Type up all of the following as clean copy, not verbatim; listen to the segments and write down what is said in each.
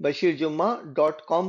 bashirjumma.com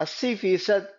80%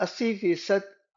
80%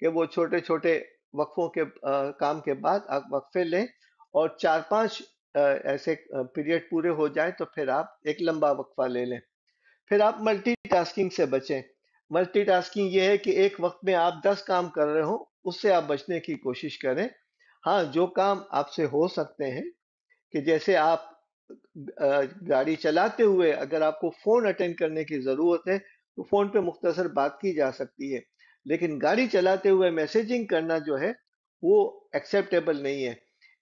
کہ وہ چھوٹے چھوٹے وقفوں کے کام کے بعد آپ وقفے لیں، اور 4-5 ایسے پیریڈ پورے ہو جائیں تو پھر آپ ایک لمبا وقفہ لے لیں۔ پھر آپ ملٹی ٹاسکنگ سے بچیں۔ ملٹی ٹاسکنگ یہ ہے کہ ایک وقت میں آپ 10 کام کر رہے ہوں، اس سے آپ بچنے کی کوشش کریں۔ ہاں، جو کام آپ سے ہو سکتے ہیں، کہ جیسے آپ گاڑی چلاتے ہوئے اگر آپ کو فون اٹینڈ کرنے کی ضرورت ہے تو فون پہ مختصر بات کی جا سکتی ہے، لیکن گاڑی چلاتے ہوئے میسیجنگ کرنا جو ہے وہ ایکسیپٹیبل نہیں ہے۔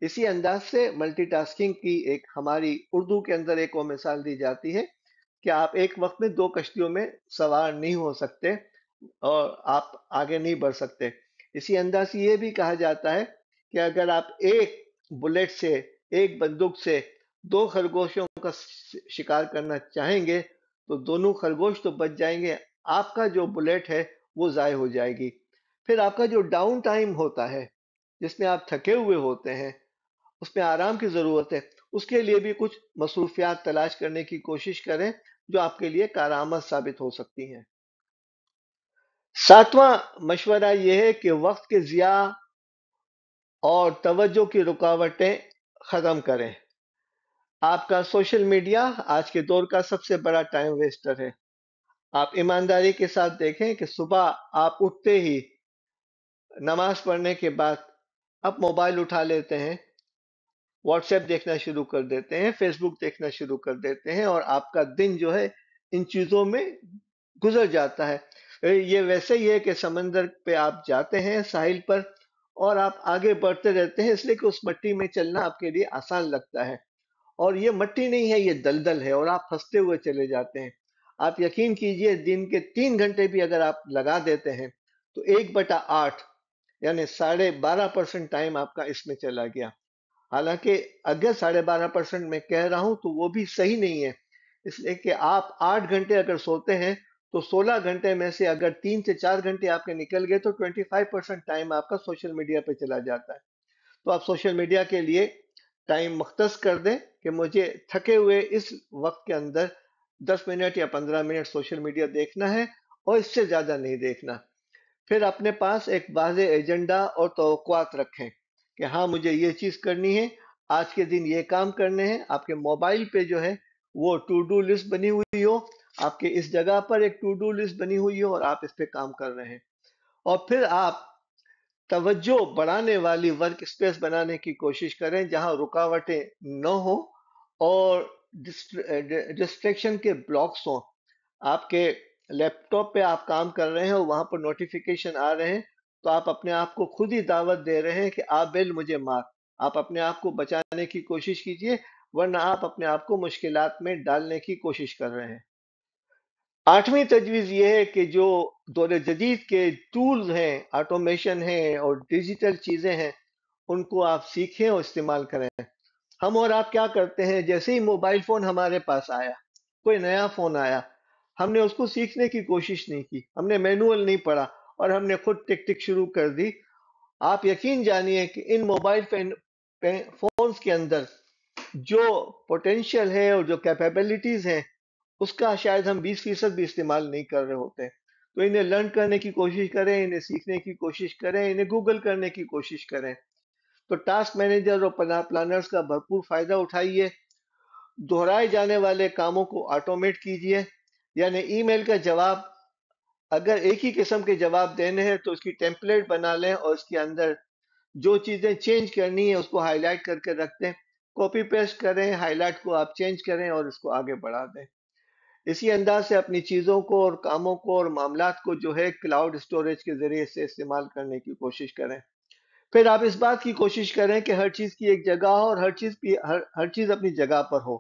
اسی انداز سے ملٹی ٹاسکنگ کی ایک ہماری اردو کے اندر ایک اور مثال دی جاتی ہے کہ آپ ایک وقت میں 2 کشتیوں میں سوار نہیں ہو سکتے اور آپ آگے نہیں بڑھ سکتے۔ اسی انداز سے یہ بھی کہا جاتا ہے کہ اگر آپ ایک بلیٹ سے، ایک بندوق سے 2 خرگوشوں کا شکار کرنا چاہیں گے تو دونوں خرگوش تو بچ جائیں گے، آپ کا جو بلیٹ ہے وہ ضائع ہو جائے گی۔ پھر آپ کا جو ڈاؤن ٹائم ہوتا ہے، جس میں آپ تھکے ہوئے ہوتے ہیں، اس میں آرام کی ضرورت ہے، اس کے لیے بھی کچھ مصروفیات تلاش کرنے کی کوشش کریں جو آپ کے لیے کارآمد ثابت ہو سکتی ہیں۔ 7واں مشورہ یہ ہے کہ وقت کے ضیاع اور توجہ کی رکاوٹیں ختم کریں۔ آپ کا سوشل میڈیا آج کے دور کا سب سے بڑا ٹائم ویسٹر ہے۔ آپ ایمانداری کے ساتھ دیکھیں کہ صبح آپ اٹھتے ہی نماز پڑھنے کے بعد آپ موبائل اٹھا لیتے ہیں، واٹس ایپ دیکھنا شروع کر دیتے ہیں، فیس بک دیکھنا شروع کر دیتے ہیں، اور آپ کا دن جو ہے ان چیزوں میں گزر جاتا ہے۔ یہ ویسے ہی ہے کہ سمندر پہ آپ جاتے ہیں ساحل پر اور آپ آگے بڑھتے رہتے ہیں، اس لیے کہ اس مٹی میں چلنا آپ کے لیے آسان لگتا ہے، اور یہ مٹی نہیں ہے، یہ دلدل ہے، اور آپ پھنستے ہوئے چلے جاتے ہیں۔ آپ یقین کیجئے دن کے 3 گھنٹے بھی اگر آپ لگا دیتے ہیں تو 1/8 یعنی 12.5% ٹائم آپ کا اس میں چلا گیا۔ حالانکہ اگر 12.5% میں کہہ رہا ہوں تو وہ بھی صحیح نہیں ہے، اس لیے کہ آپ 8 گھنٹے اگر سوتے ہیں تو 16 گھنٹے میں سے اگر 3 سے 4 گھنٹے آپ کے نکل گئے تو 25% ٹائم آپ کا سوشل میڈیا پہ چلا جاتا ہے۔ تو آپ سوشل میڈیا کے لیے ٹائم مختص کر دیں کہ مجھے تھکے ہوئے اس وقت کے اندر 10 منٹ یا 15 منٹ سوشل میڈیا دیکھنا ہے اور اس سے زیادہ نہیں دیکھنا۔ پھر اپنے پاس ایک واضح ایجنڈا اور توقعات رکھیں کہ ہاں مجھے یہ چیز کرنی ہے، آج کے دن یہ کام کرنے ہیں۔ آپ کے موبائل پہ جو ہے وہ ٹو ڈو لسٹ بنی ہوئی ہو، آپ کے اس جگہ پر ایک ٹو ڈو لسٹ بنی ہوئی ہو اور آپ اس پہ کام کر رہے ہیں، اور پھر آپ توجہ بڑھانے والی ورک سپیس بنانے کی کوشش کریں جہاں رکاوٹیں نہ ہوں اور ڈسٹریکشن کے بلاکس ہوں۔ آپ کے لیپ ٹاپ پہ آپ کام کر رہے ہیں اور وہاں پر نوٹیفیکیشن آ رہے ہیں تو آپ اپنے آپ کو خود ہی دعوت دے رہے ہیں کہ آپ بیل مجھے مار، آپ اپنے آپ کو بچانے کی کوشش کیجئے، ورنہ آپ اپنے آپ کو مشکلات میں ڈالنے کی کوشش کر رہے ہیں۔ 8ویں تجویز یہ ہے کہ جو دور جدید کے ٹولز ہیں، آٹومیشن ہیں اور ڈیجیٹل چیزیں ہیں، ان کو آپ سیکھیں اور استعمال کریں۔ ہم اور آپ کیا کرتے ہیں، جیسے ہی موبائل فون ہمارے پاس آیا، کوئی نیا فون آیا، ہم نے اس کو سیکھنے کی کوشش نہیں کی، ہم نے مینول نہیں پڑھا اور ہم نے خود ٹک ٹک شروع کر دی۔ آپ یقین جانیے کہ ان موبائل فونز کے اندر جو پوٹینشیل ہے اور جو کیپیبلٹیز ہیں، اس کا شاید ہم 20% بھی استعمال نہیں کر رہے ہوتے۔ تو انہیں لرن کرنے کی کوشش کریں، انہیں سیکھنے کی کوشش کریں، انہیں گوگل کرنے کی کوشش کریں۔ تو ٹاسک مینیجر اور پلانرز کا بھرپور فائدہ اٹھائیے، دہرائے جانے والے کاموں کو آٹومیٹ کیجئے، یعنی ای میل کا جواب اگر ایک ہی قسم کے جواب دینے ہیں تو اس کی ٹیمپلیٹ بنا لیں اور اس کے اندر جو چیزیں چینج کرنی ہے اس کو ہائی لائٹ کر کے رکھ دیں، کاپی پیسٹ کریں، ہائی لائٹ کو آپ چینج کریں اور اس کو آگے بڑھا دیں۔ اسی انداز سے اپنی چیزوں کو اور کاموں کو اور معاملات کو جو ہے کلاؤڈ اسٹوریج کے ذریعے سے استعمال کرنے کی کوشش کریں۔ پھر آپ اس بات کی کوشش کریں کہ ہر چیز کی ایک جگہ ہو اور ہر چیز اپنی جگہ پر ہو،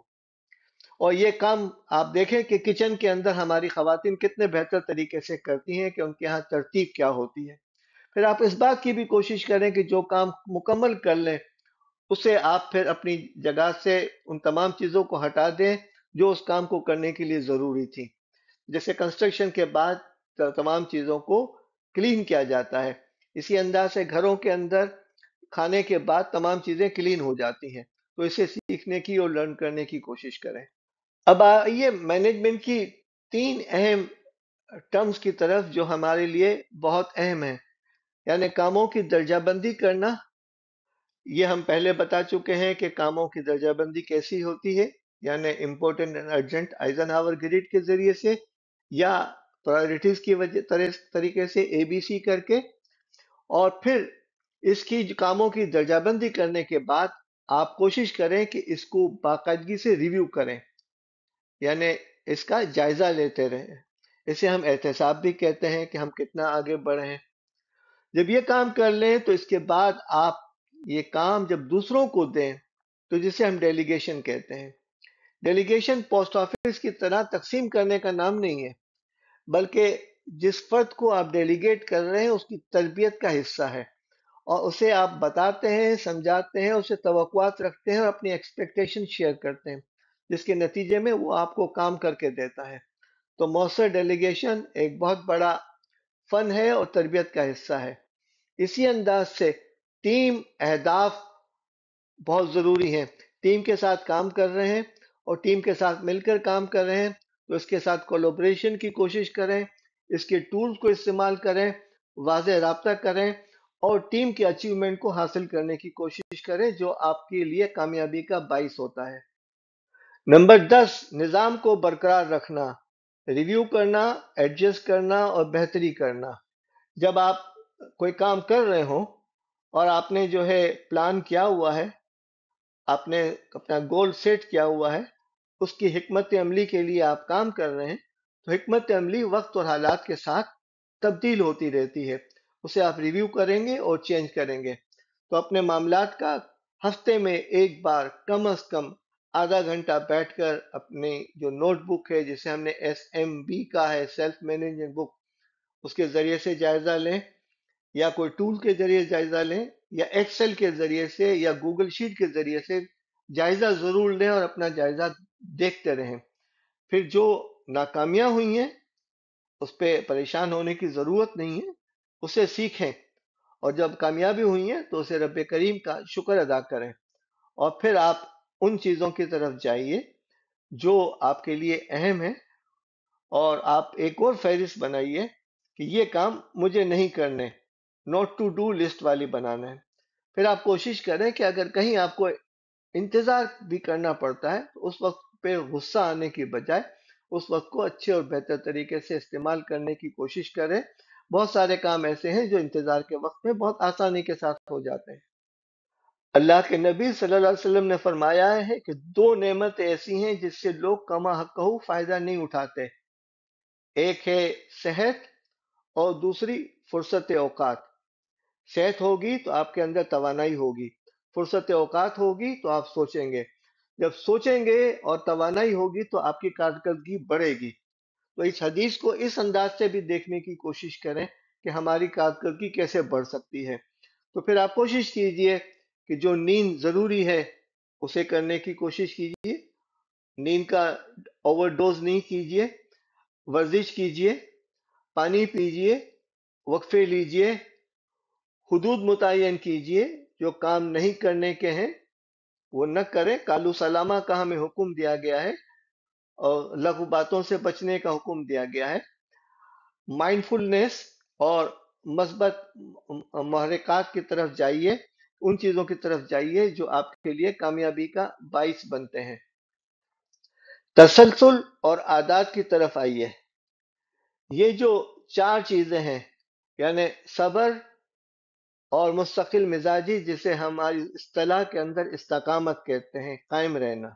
اور یہ کام آپ دیکھیں کہ کچن کے اندر ہماری خواتین کتنے بہتر طریقے سے کرتی ہیں کہ ان کے ہاں ترتیب کیا ہوتی ہے۔ پھر آپ اس بات کی بھی کوشش کریں کہ جو کام مکمل کر لیں اسے آپ پھر اپنی جگہ سے ان تمام چیزوں کو ہٹا دیں جو اس کام کو کرنے کے لیے ضروری تھی۔ جیسے کنسٹرکشن کے بعد تمام چیزوں کو کلین کیا جاتا ہے، اسی انداز سے گھروں کے اندر کھانے کے بعد تمام چیزیں کلین ہو جاتی ہیں۔ تو اسے سیکھنے کی اور لرن کرنے کی کوشش کریں۔ اب آئیے مینجمنٹ کی 3 اہم ٹرمز کی طرف جو ہمارے لیے بہت اہم ہیں۔ یعنی کاموں کی درجہ بندی کرنا. یہ ہم پہلے بتا چکے ہیں کہ کاموں کی درجہ بندی کیسی ہوتی ہے، یعنی important and urgent Eisenhower grid کے ذریعے سے، یا پرائرٹیز کی طریقے سے ABC کر کے. اور پھر اس کی کاموں کی درجہ بندی کرنے کے بعد آپ کوشش کریں کہ اس کو باقاعدگی سے ریویو کریں، یعنی اس کا جائزہ لیتے رہیں. اسے ہم احتساب بھی کہتے ہیں کہ ہم کتنا آگے بڑھے ہیں. جب یہ کام کر لیں تو اس کے بعد آپ یہ کام جب دوسروں کو دیں تو جسے ہم ڈیلیگیشن کہتے ہیں. ڈیلیگیشن پوسٹ آفس کی طرح تقسیم کرنے کا نام نہیں ہے، بلکہ جس فرد کو آپ ڈیلیگیٹ کر رہے ہیں اس کی تربیت کا حصہ ہے، اور اسے آپ بتاتے ہیں، سمجھاتے ہیں، اسے توقعات رکھتے ہیں اور اپنی ایکسپیکٹیشن شیئر کرتے ہیں، جس کے نتیجے میں وہ آپ کو کام کر کے دیتا ہے. تو مؤثر ڈیلیگیشن ایک بہت بڑا فن ہے اور تربیت کا حصہ ہے. اسی انداز سے ٹیم اہداف بہت ضروری ہیں. ٹیم کے ساتھ کام کر رہے ہیں اور ٹیم کے ساتھ مل کر کام کر رہے ہیں تو اس کے ساتھ کولیبریشن کی کوشش کریں، اس کے ٹولز کو استعمال کریں، واضح رابطہ کریں اور ٹیم کے اچیومنٹ کو حاصل کرنے کی کوشش کریں جو آپ کے لیے کامیابی کا باعث ہوتا ہے. نمبر 10، نظام کو برقرار رکھنا، ریویو کرنا، ایڈجسٹ کرنا اور بہتری کرنا. جب آپ کوئی کام کر رہے ہوں اور آپ نے جو ہے پلان کیا ہوا ہے، آپ نے اپنا گول سیٹ کیا ہوا ہے، اس کی حکمت عملی کے لیے آپ کام کر رہے ہیں، تو حکمت عملی وقت اور حالات کے ساتھ تبدیل ہوتی رہتی ہے. اسے آپ ریویو کریں گے اور چینج کریں گے. تو اپنے معاملات کا ہفتے میں ایک بار کم از کم آدھا گھنٹہ بیٹھ کر اپنی جو نوٹ بک ہے جسے ہم نے SMB کا ہے، سیلف مینجمنٹ بک، اس کے ذریعے سے جائزہ لیں، یا کوئی ٹول کے ذریعے جائزہ لیں، یا ایکسل کے ذریعے سے یا گوگل شیٹ کے ذریعے سے جائزہ ضرور لیں اور اپنا جائزہ دیکھتے رہیں. پھر جو ناکامیاں ہوئی ہیں اس پہ پریشان ہونے کی ضرورت نہیں ہے، اسے سیکھیں، اور جب کامیابی ہوئی ہیں تو اسے رب کریم کا شکر ادا کریں، اور پھر آپ ان چیزوں کی طرف جائیے جو آپ کے لیے اہم ہے، اور آپ ایک اور فہرست بنائیے کہ یہ کام مجھے نہیں کرنے، نوٹ ٹو ڈو لسٹ والی بنانا ہے. پھر آپ کوشش کریں کہ اگر کہیں آپ کو انتظار بھی کرنا پڑتا ہے تو اس وقت پہ غصہ آنے کی بجائے اس وقت کو اچھے اور بہتر طریقے سے استعمال کرنے کی کوشش کریں. بہت سارے کام ایسے ہیں جو انتظار کے وقت میں بہت آسانی کے ساتھ ہو جاتے ہیں. اللہ کے نبی صلی اللہ علیہ وسلم نے فرمایا ہے کہ دو نعمت ایسی ہیں جس سے لوگ کما حقہ فائدہ نہیں اٹھاتے. ایک ہے صحت اور دوسری فرصت اوقات. صحت ہوگی تو آپ کے اندر توانائی ہوگی، فرصت اوقات ہوگی تو آپ سوچیں گے، جب سوچیں گے اور توانائی ہوگی تو آپ کی کارکردگی بڑھے گی. تو اس حدیث کو اس انداز سے بھی دیکھنے کی کوشش کریں کہ ہماری کارکردگی کیسے بڑھ سکتی ہے. تو پھر آپ کوشش کیجئے کہ جو نیند ضروری ہے اسے کرنے کی کوشش کیجئے، نیند کا اوور ڈوز نہیں کیجئے، ورزش کیجئے، پانی پیجئے، وقفے لیجئے، حدود متعین کیجئے، جو کام نہیں کرنے کے ہیں وہ نہ کریں. کالو سلامہ کا ہمیں حکم دیا گیا ہے اور لغو باتوں سے بچنے کا حکم دیا گیا ہے. مائنڈفلنس اور مثبت محرکات کی طرف جائیے، ان چیزوں کی طرف جائیے جو آپ کے لیے کامیابی کا باعث بنتے ہیں. تسلسل اور عادات کی طرف آئیے. یہ جو چار چیزیں ہیں، یعنی صبر اور مستقل مزاجی، جسے ہماری اصطلاح کے اندر استقامت کہتے ہیں، قائم رہنا،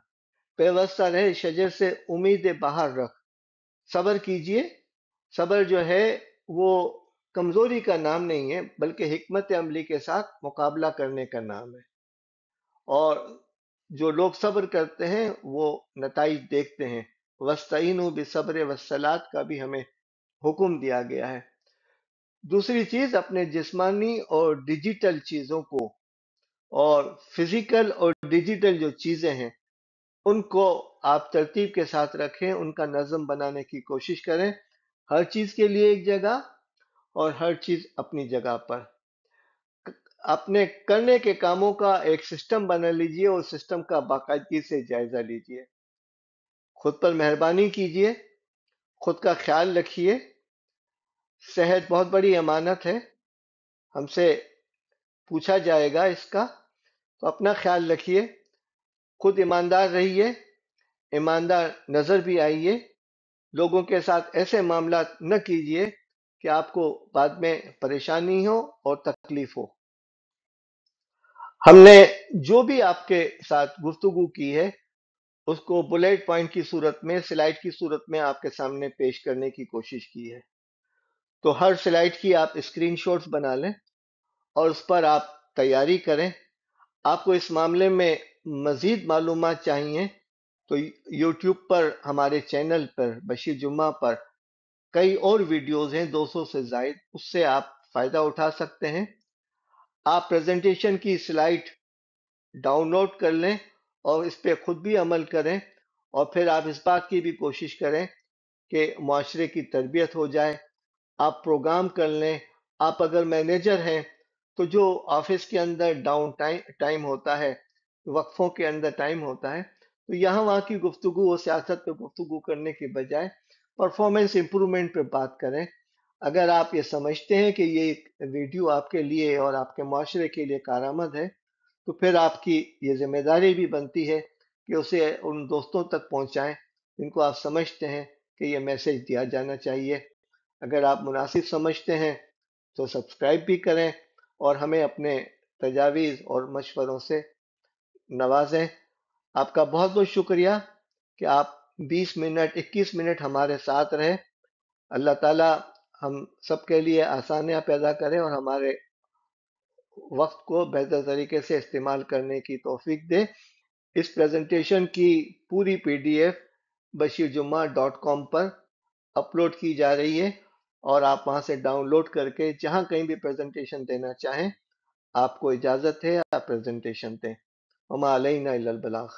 پیوستہ رہے شجر سے امید باہر رکھ. صبر کیجئے. صبر جو ہے وہ کمزوری کا نام نہیں ہے بلکہ حکمت عملی کے ساتھ مقابلہ کرنے کا نام ہے، اور جو لوگ صبر کرتے ہیں وہ نتائج دیکھتے ہیں. وَاسْتَعِینُوا بِالصَّبْرِ وَالصَّلَاةِ کا بھی ہمیں حکم دیا گیا ہے. دوسری چیز، اپنے جسمانی اور ڈیجیٹل چیزوں کو، اور فزیکل اور ڈیجیٹل جو چیزیں ہیں ان کو آپ ترتیب کے ساتھ رکھیں، ان کا نظم بنانے کی کوشش کریں. ہر چیز کے لیے ایک جگہ اور ہر چیز اپنی جگہ پر. اپنے کرنے کے کاموں کا ایک سسٹم بنا لیجئے اور سسٹم کا باقاعدگی سے جائزہ لیجئے. خود پر مہربانی کیجئے، خود کا خیال رکھیے. صحت بہت بڑی امانت ہے، ہم سے پوچھا جائے گا اس کا، تو اپنا خیال رکھیے، خود ایماندار رہیے، ایماندار نظر بھی آئیے، لوگوں کے ساتھ ایسے معاملات نہ کیجیے کہ آپ کو بعد میں پریشانی ہو اور تکلیف ہو۔ ہم نے جو بھی آپ کے ساتھ گفتگو کی ہے اس کو بلیٹ پوائنٹ کی صورت میں، سلائیڈ کی صورت میں آپ کے سامنے پیش کرنے کی کوشش کی ہے۔ تو ہر سلائیڈ کی آپ اسکرین شاٹس بنا لیں اور اس پر آپ تیاری کریں۔ آپ کو اس معاملے میں مزید معلومات چاہیے تو یوٹیوب پر ہمارے چینل پر بشیر جمعہ پر کئی اور ویڈیوز ہیں، 200 سے زائد، اس سے آپ فائدہ اٹھا سکتے ہیں۔ آپ پریزنٹیشن کی سلائیڈ ڈاؤن لوڈ کر لیں اور اس پہ خود بھی عمل کریں، اور پھر آپ اس بات کی بھی کوشش کریں کہ معاشرے کی تربیت ہو جائے۔ آپ پروگرام کر لیں۔ آپ اگر مینیجر ہیں تو جو آفس کے اندر ڈاؤن ٹائم ہوتا ہے، وقفوں کے اندر ٹائم ہوتا ہے، تو یہاں وہاں کی گفتگو اور سیاست پہ گفتگو کرنے کے بجائے پرفارمنس امپرومنٹ پہ بات کریں۔ اگر آپ یہ سمجھتے ہیں کہ یہ ویڈیو آپ کے لیے اور آپ کے معاشرے کے لیے کارآمد ہے، تو پھر آپ کی یہ ذمہ داری بھی بنتی ہے کہ اسے ان دوستوں تک پہنچائیں جن کو آپ سمجھتے ہیں کہ یہ میسج دیا جانا چاہیے۔ اگر آپ مناسب سمجھتے ہیں تو سبسکرائب بھی کریں اور ہمیں اپنے تجاویز اور مشوروں سے نوازیں۔ آپ کا بہت بہت شکریہ کہ آپ 21 منٹ ہمارے ساتھ رہے۔ اللہ تعالی ہم سب کے لیے آسانیاں پیدا کرے اور ہمارے وقت کو بہتر طریقے سے استعمال کرنے کی توفیق دے۔ اس پریزنٹیشن کی پوری PDF bashirjumma.com پر اپلوڈ کی جا رہی ہے، اور آپ وہاں سے ڈاؤن لوڈ کر کے جہاں کہیں بھی پریزنٹیشن دینا چاہیں آپ کو اجازت ہے، آپ پریزنٹیشن دیں۔ وما علینا الا البلاغ۔